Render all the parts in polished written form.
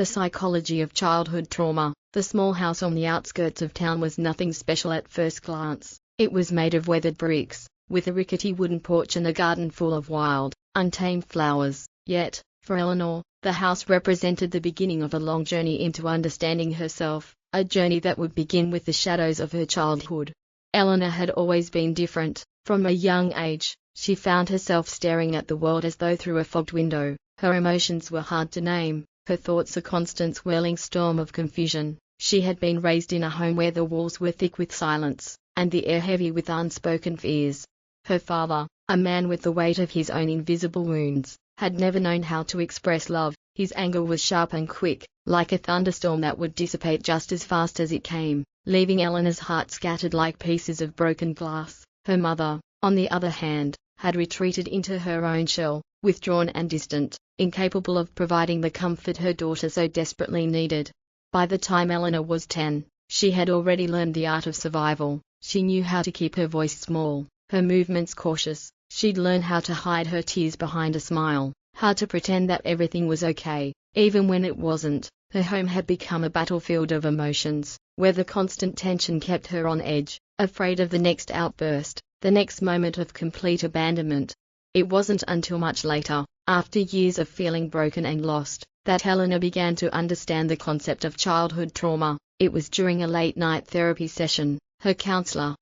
The psychology of childhood trauma. The small house on the outskirts of town was nothing special at first glance. It was made of weathered bricks, with a rickety wooden porch and a garden full of wild, untamed flowers. Yet, for Eleanor, the house represented the beginning of a long journey into understanding herself, a journey that would begin with the shadows of her childhood. Eleanor had always been different. From a young age, she found herself staring at the world as though through a fogged window. Her emotions were hard to name, her thoughts a constant swirling storm of confusion. She had been raised in a home where the walls were thick with silence, and the air heavy with unspoken fears. Her father, a man with the weight of his own invisible wounds, had never known how to express love. His anger was sharp and quick, like a thunderstorm that would dissipate just as fast as it came, leaving Eleanor's heart scattered like pieces of broken glass. Her mother, on the other hand, had retreated into her own shell, withdrawn and distant, incapable of providing the comfort her daughter so desperately needed. By the time Eleanor was 10, she had already learned the art of survival. She knew how to keep her voice small, her movements cautious. She'd learned how to hide her tears behind a smile, how to pretend that everything was okay, even when it wasn't. Her home had become a battlefield of emotions, where the constant tension kept her on edge, afraid of the next outburst, the next moment of complete abandonment. It wasn't until much later, after years of feeling broken and lost, that Eleanor began to understand the concept of childhood trauma. It was during a late-night therapy session, her counselor,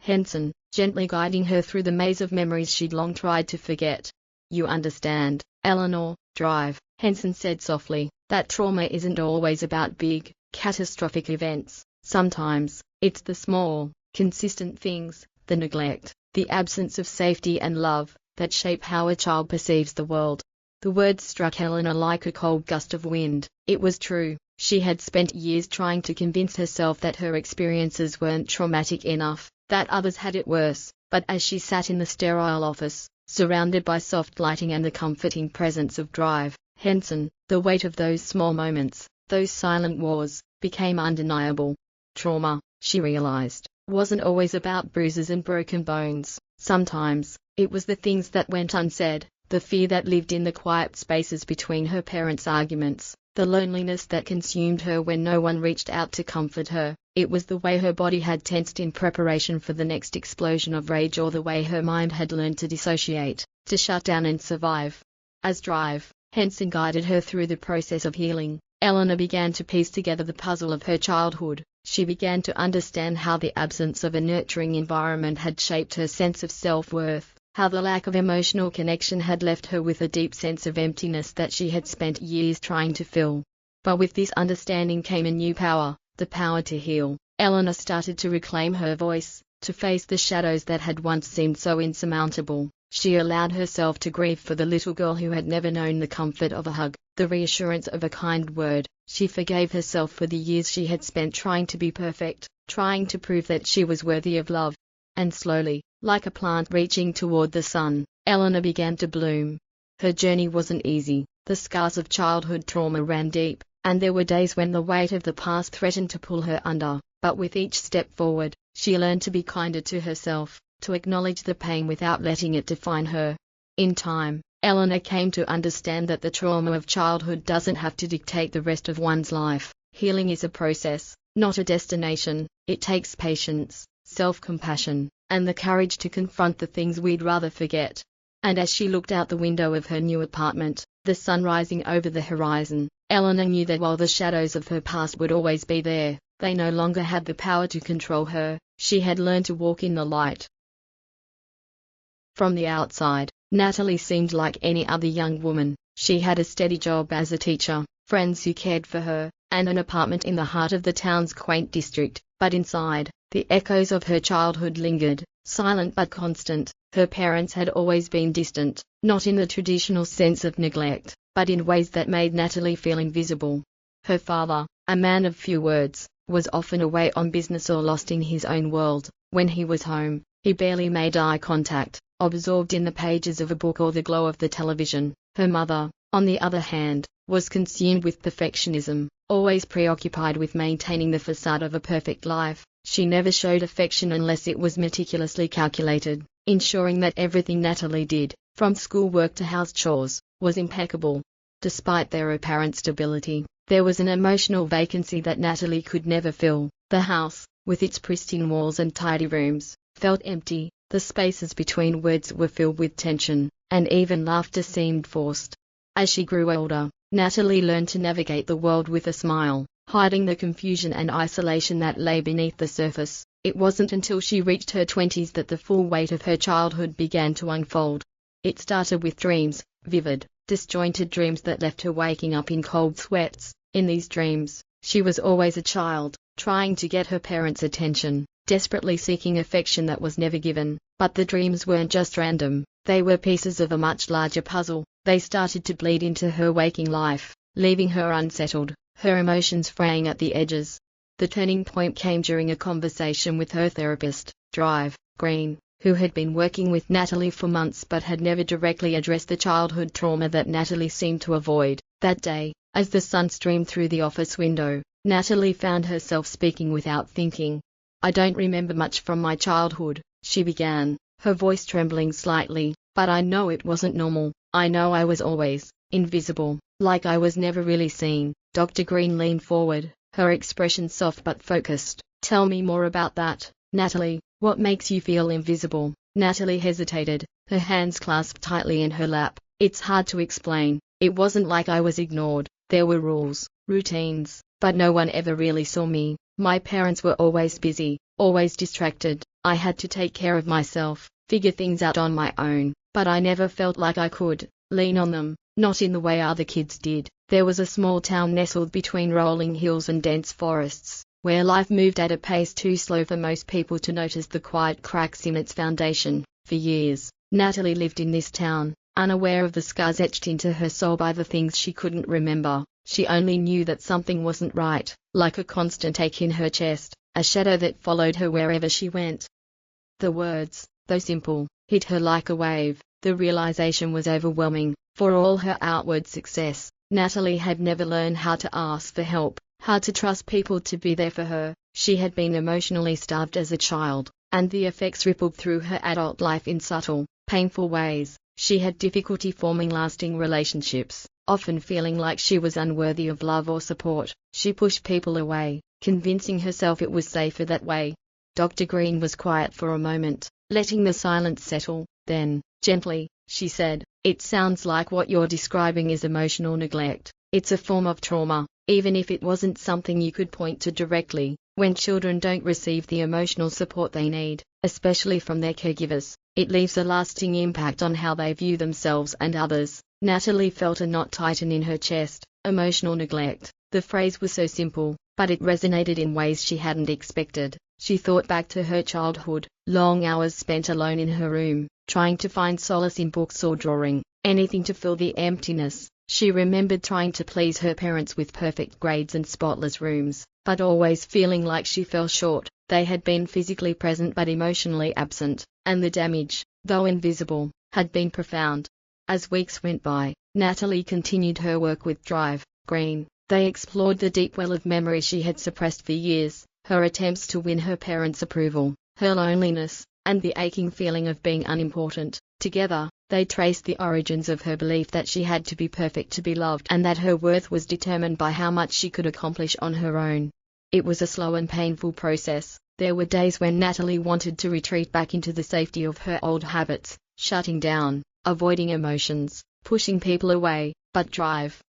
Henson, gently guiding her through the maze of memories she'd long tried to forget. "You understand, Eleanor," Henson said softly, "that trauma isn't always about big, catastrophic events. Sometimes, it's the small, consistent things, the neglect, the absence of safety and love, that shape how a child perceives the world." The words struck Eleanor like a cold gust of wind. It was true. She had spent years trying to convince herself that her experiences weren't traumatic enough, that others had it worse. But as she sat in the sterile office, surrounded by soft lighting and the comforting presence of Henson, the weight of those small moments, those silent wars, became undeniable. Trauma, she realized, wasn't always about bruises and broken bones. Sometimes, it was the things that went unsaid, the fear that lived in the quiet spaces between her parents' arguments, the loneliness that consumed her when no one reached out to comfort her. It was the way her body had tensed in preparation for the next explosion of rage, or the way her mind had learned to dissociate, to shut down and survive. As Henson guided her through the process of healing, Eleanor began to piece together the puzzle of her childhood. She began to understand how the absence of a nurturing environment had shaped her sense of self-worth, how the lack of emotional connection had left her with a deep sense of emptiness that she had spent years trying to fill. But with this understanding came a new power, the power to heal. Eleanor started to reclaim her voice, to face the shadows that had once seemed so insurmountable. She allowed herself to grieve for the little girl who had never known the comfort of a hug, the reassurance of a kind word. She forgave herself for the years she had spent trying to be perfect, trying to prove that she was worthy of love. And slowly, like a plant reaching toward the sun, Eleanor began to bloom. Her journey wasn't easy. The scars of childhood trauma ran deep, and there were days when the weight of the past threatened to pull her under. But with each step forward, she learned to be kinder to herself, to acknowledge the pain without letting it define her. In time, Eleanor came to understand that the trauma of childhood doesn't have to dictate the rest of one's life. Healing is a process, not a destination. It takes patience, self-compassion, and the courage to confront the things we'd rather forget. And as she looked out the window of her new apartment, the sun rising over the horizon, Eleanor knew that while the shadows of her past would always be there, they no longer had the power to control her. She had learned to walk in the light. From the outside, Natalie seemed like any other young woman. She had a steady job as a teacher, friends who cared for her, and an apartment in the heart of the town's quaint district. But inside, the echoes of her childhood lingered, silent but constant. Her parents had always been distant, not in the traditional sense of neglect, but in ways that made Natalie feel invisible. Her father, a man of few words, was often away on business or lost in his own world. When he was home, he barely made eye contact, absorbed in the pages of a book or the glow of the television. Her mother, on the other hand, was consumed with perfectionism, always preoccupied with maintaining the facade of a perfect life. She never showed affection unless it was meticulously calculated, ensuring that everything Natalie did, from schoolwork to house chores, was impeccable. Despite their apparent stability, there was an emotional vacancy that Natalie could never fill. The house, with its pristine walls and tidy rooms, felt empty. The spaces between words were filled with tension, and even laughter seemed forced. As she grew older, Natalie learned to navigate the world with a smile, hiding the confusion and isolation that lay beneath the surface. It wasn't until she reached her 20s that the full weight of her childhood began to unfold. It started with dreams, vivid, disjointed dreams that left her waking up in cold sweats. In these dreams, she was always a child, trying to get her parents' attention, desperately seeking affection that was never given. But the dreams weren't just random, they were pieces of a much larger puzzle. They started to bleed into her waking life, leaving her unsettled, her emotions fraying at the edges. The turning point came during a conversation with her therapist, Green, who had been working with Natalie for months but had never directly addressed the childhood trauma that Natalie seemed to avoid. That day, as the sun streamed through the office window, Natalie found herself speaking without thinking. "I don't remember much from my childhood," she began, her voice trembling slightly, "but I know it wasn't normal. I know I was always invisible, like I was never really seen." Dr. Green leaned forward, her expression soft but focused. "Tell me more about that, Natalie. What makes you feel invisible?" Natalie hesitated, her hands clasped tightly in her lap. "It's hard to explain. It wasn't like I was ignored. There were rules, routines, but no one ever really saw me. My parents were always busy, always distracted. I had to take care of myself, figure things out on my own, but I never felt like I could lean on them, not in the way other kids did." There was a small town nestled between rolling hills and dense forests, where life moved at a pace too slow for most people to notice the quiet cracks in its foundation. For years, Natalie lived in this town, unaware of the scars etched into her soul by the things she couldn't remember. She only knew that something wasn't right, like a constant ache in her chest, a shadow that followed her wherever she went. The words, though simple, hit her like a wave. The realization was overwhelming. For all her outward success, Natalie had never learned how to ask for help, how to trust people to be there for her. She had been emotionally starved as a child, and the effects rippled through her adult life in subtle, painful ways. She had difficulty forming lasting relationships, often feeling like she was unworthy of love or support. She pushed people away, convincing herself it was safer that way. Dr. Green was quiet for a moment, letting the silence settle. Then, gently, she said, "It sounds like what you're describing is emotional neglect. It's a form of trauma, even if it wasn't something you could point to directly. When children don't receive the emotional support they need, especially from their caregivers, it leaves a lasting impact on how they view themselves and others." Natalie felt a knot tighten in her chest. Emotional neglect. The phrase was so simple, but it resonated in ways she hadn't expected. She thought back to her childhood, long hours spent alone in her room, trying to find solace in books or drawing, anything to fill the emptiness. She remembered trying to please her parents with perfect grades and spotless rooms, but always feeling like she fell short. They had been physically present but emotionally absent, and the damage, though invisible, had been profound. As weeks went by, Natalie continued her work with Green. They explored the deep well of memory she had suppressed for years, her attempts to win her parents' approval, her loneliness, and the aching feeling of being unimportant. Together, they traced the origins of her belief that she had to be perfect to be loved and that her worth was determined by how much she could accomplish on her own. It was a slow and painful process. There were days when Natalie wanted to retreat back into the safety of her old habits, shutting down, avoiding emotions, pushing people away, but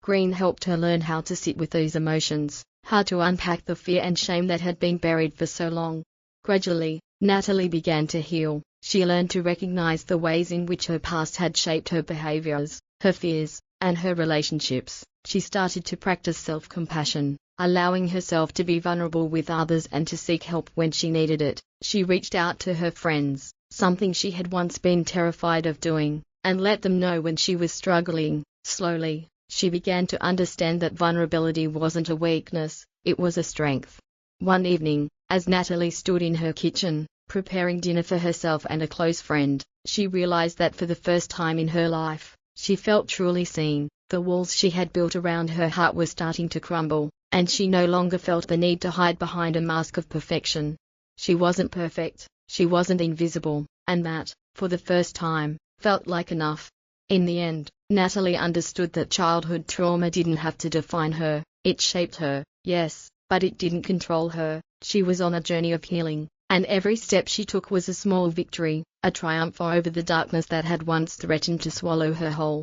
Green helped her learn how to sit with those emotions, how to unpack the fear and shame that had been buried for so long. Gradually, Natalie began to heal. She learned to recognize the ways in which her past had shaped her behaviors, her fears, and her relationships. She started to practice self-compassion, allowing herself to be vulnerable with others and to seek help when she needed it. She reached out to her friends, something she had once been terrified of doing, and let them know when she was struggling. Slowly, she began to understand that vulnerability wasn't a weakness, it was a strength. One evening, as Natalie stood in her kitchen, preparing dinner for herself and a close friend, she realized that for the first time in her life, she felt truly seen. The walls she had built around her heart were starting to crumble, and she no longer felt the need to hide behind a mask of perfection. She wasn't perfect, she wasn't invisible, and that, for the first time, felt like enough. In the end, Natalie understood that childhood trauma didn't have to define her. It shaped her, yes, but it didn't control her. She was on a journey of healing, and every step she took was a small victory, a triumph over the darkness that had once threatened to swallow her whole.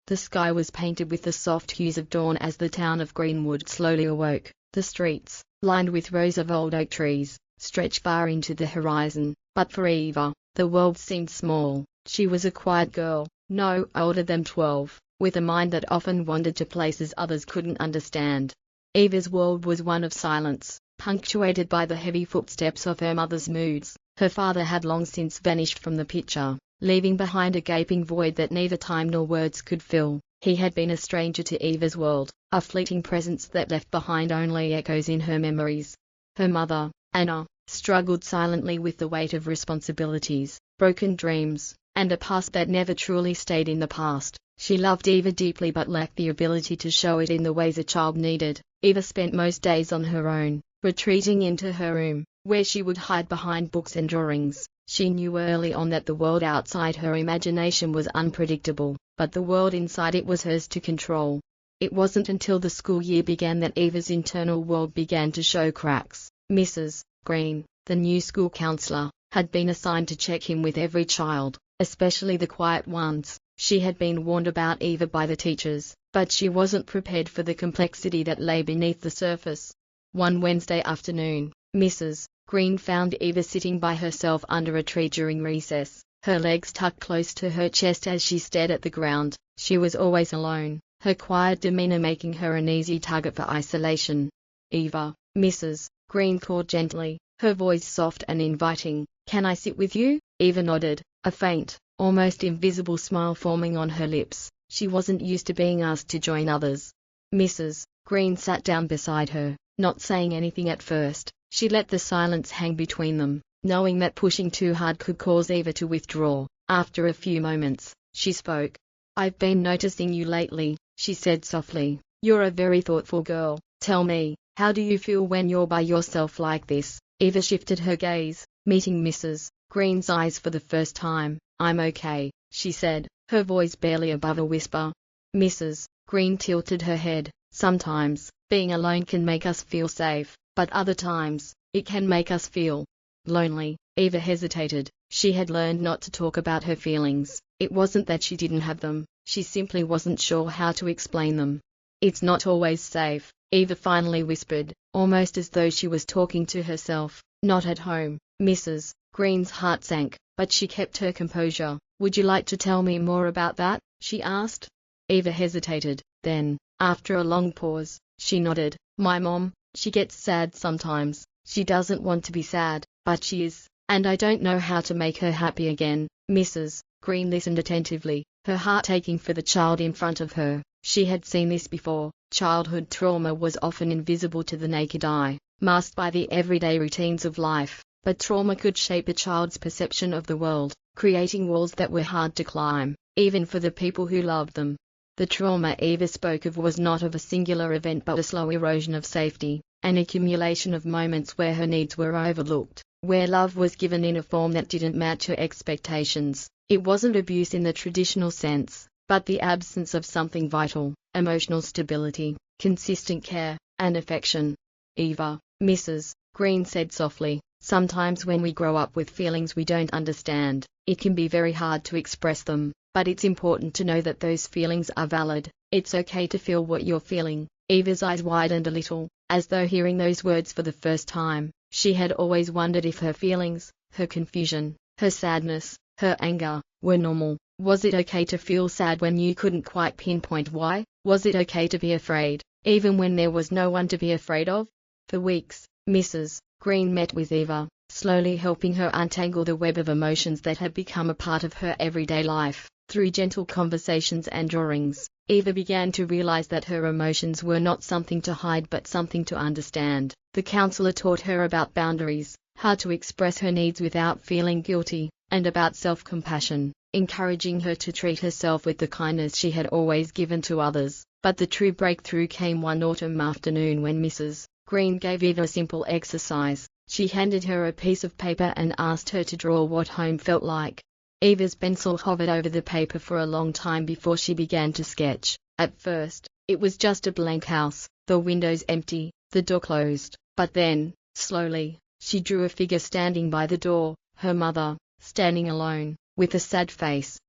The sky was painted with the soft hues of dawn as the town of Greenwood slowly awoke. The streets, lined with rows of old oak trees, stretched far into the horizon, but for Eva, the world seemed small. She was a quiet girl, no older than 12, with a mind that often wandered to places others couldn't understand. Eva's world was one of silence, punctuated by the heavy footsteps of her mother's moods. Her father had long since vanished from the picture, leaving behind a gaping void that neither time nor words could fill. He had been a stranger to Eva's world, a fleeting presence that left behind only echoes in her memories. Her mother, Anna, struggled silently with the weight of responsibilities, broken dreams, and a past that never truly stayed in the past. She loved Eva deeply but lacked the ability to show it in the ways a child needed. Eva spent most days on her own, retreating into her room, where she would hide behind books and drawings. She knew early on that the world outside her imagination was unpredictable, but the world inside it was hers to control. It wasn't until the school year began that Eva's internal world began to show cracks. Mrs. Green, the new school counselor, had been assigned to check in with every child, especially the quiet ones. She had been warned about Eva by the teachers, but she wasn't prepared for the complexity that lay beneath the surface. One Wednesday afternoon, Mrs. Green found Eva sitting by herself under a tree during recess, her legs tucked close to her chest as she stared at the ground. She was always alone, her quiet demeanor making her an easy target for isolation. "Eva," Mrs. Green called gently, her voice soft and inviting. "Can I sit with you?" Eva nodded, a faint, almost invisible smile forming on her lips. She wasn't used to being asked to join others. Mrs. Green sat down beside her, not saying anything at first. She let the silence hang between them, knowing that pushing too hard could cause Eva to withdraw. After a few moments, she spoke. "I've been noticing you lately," she said softly. "You're a very thoughtful girl. Tell me, how do you feel when you're by yourself like this?" Eva shifted her gaze, meeting Mrs. Green's eyes for the first time. "I'm okay," she said, her voice barely above a whisper. Mrs. Green tilted her head. "Sometimes, being alone can make us feel safe, but other times, it can make us feel lonely." Eva hesitated. She had learned not to talk about her feelings. It wasn't that she didn't have them, she simply wasn't sure how to explain them. "It's not always safe," Eva finally whispered, almost as though she was talking to herself. "Not at home." Mrs. Green's heart sank, but she kept her composure. "Would you like to tell me more about that?" she asked. Eva hesitated, then, after a long pause, she nodded. "My mom, she gets sad sometimes. She doesn't want to be sad, but she is, and I don't know how to make her happy again." Mrs. Green listened attentively, her heart aching for the child in front of her. She had seen this before. Childhood trauma was often invisible to the naked eye, masked by the everyday routines of life, but trauma could shape a child's perception of the world, creating walls that were hard to climb, even for the people who loved them. The trauma Eva spoke of was not of a singular event but a slow erosion of safety, an accumulation of moments where her needs were overlooked, where love was given in a form that didn't match her expectations. It wasn't abuse in the traditional sense, but the absence of something vital, emotional stability, consistent care, and affection. "Eva," Mrs. Green said softly, "sometimes when we grow up with feelings we don't understand, it can be very hard to express them, but it's important to know that those feelings are valid. It's okay to feel what you're feeling." Eva's eyes widened a little, as though hearing those words for the first time. She had always wondered if her feelings, her confusion, her sadness, her anger, were normal. Was it okay to feel sad when you couldn't quite pinpoint why? Was it okay to be afraid, even when there was no one to be afraid of? For weeks, Mrs. Green met with Eva, slowly helping her untangle the web of emotions that had become a part of her everyday life. Through gentle conversations and drawings, Eva began to realize that her emotions were not something to hide but something to understand. The counselor taught her about boundaries, how to express her needs without feeling guilty, and about self-compassion, encouraging her to treat herself with the kindness she had always given to others. But the true breakthrough came one autumn afternoon when Mrs. Green gave Eva a simple exercise. She handed her a piece of paper and asked her to draw what home felt like. Eva's pencil hovered over the paper for a long time before she began to sketch. At first, it was just a blank house, the windows empty, the door closed. But then, slowly, she drew a figure standing by the door, her mother, standing alone, with a sad face.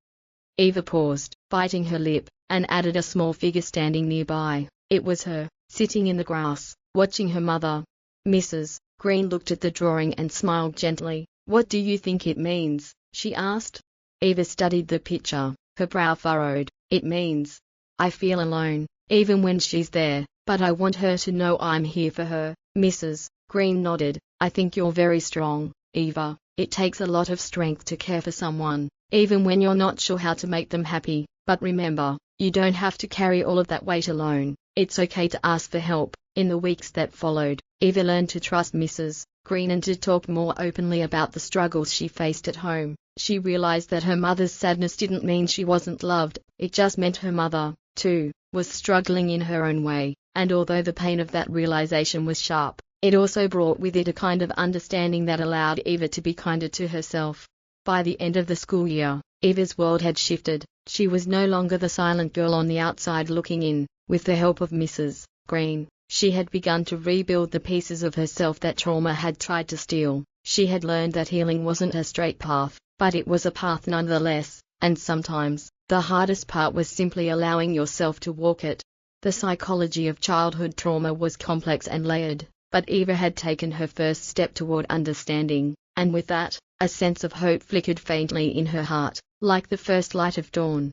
Eva paused, biting her lip, and added a small figure standing nearby. It was her, sitting in the grass, watching her mother. Mrs. Green looked at the drawing and smiled gently. "What do you think it means?" she asked. Eva studied the picture, her brow furrowed. "It means I feel alone, even when she's there, but I want her to know I'm here for her." Mrs. Green nodded. "I think you're very strong, Eva. It takes a lot of strength to care for someone, even when you're not sure how to make them happy. But remember, you don't have to carry all of that weight alone. It's okay to ask for help." In the weeks that followed, Eva learned to trust Mrs. Green and to talk more openly about the struggles she faced at home. She realized that her mother's sadness didn't mean she wasn't loved, it just meant her mother, too, was struggling in her own way. And although the pain of that realization was sharp, it also brought with it a kind of understanding that allowed Eva to be kinder to herself. By the end of the school year, Eva's world had shifted. She was no longer the silent girl on the outside looking in. With the help of Mrs. Green, she had begun to rebuild the pieces of herself that trauma had tried to steal. She had learned that healing wasn't a straight path, but it was a path nonetheless, and sometimes, the hardest part was simply allowing yourself to walk it. The psychology of childhood trauma was complex and layered, but Eva had taken her first step toward understanding, and with that, a sense of hope flickered faintly in her heart, like the first light of dawn.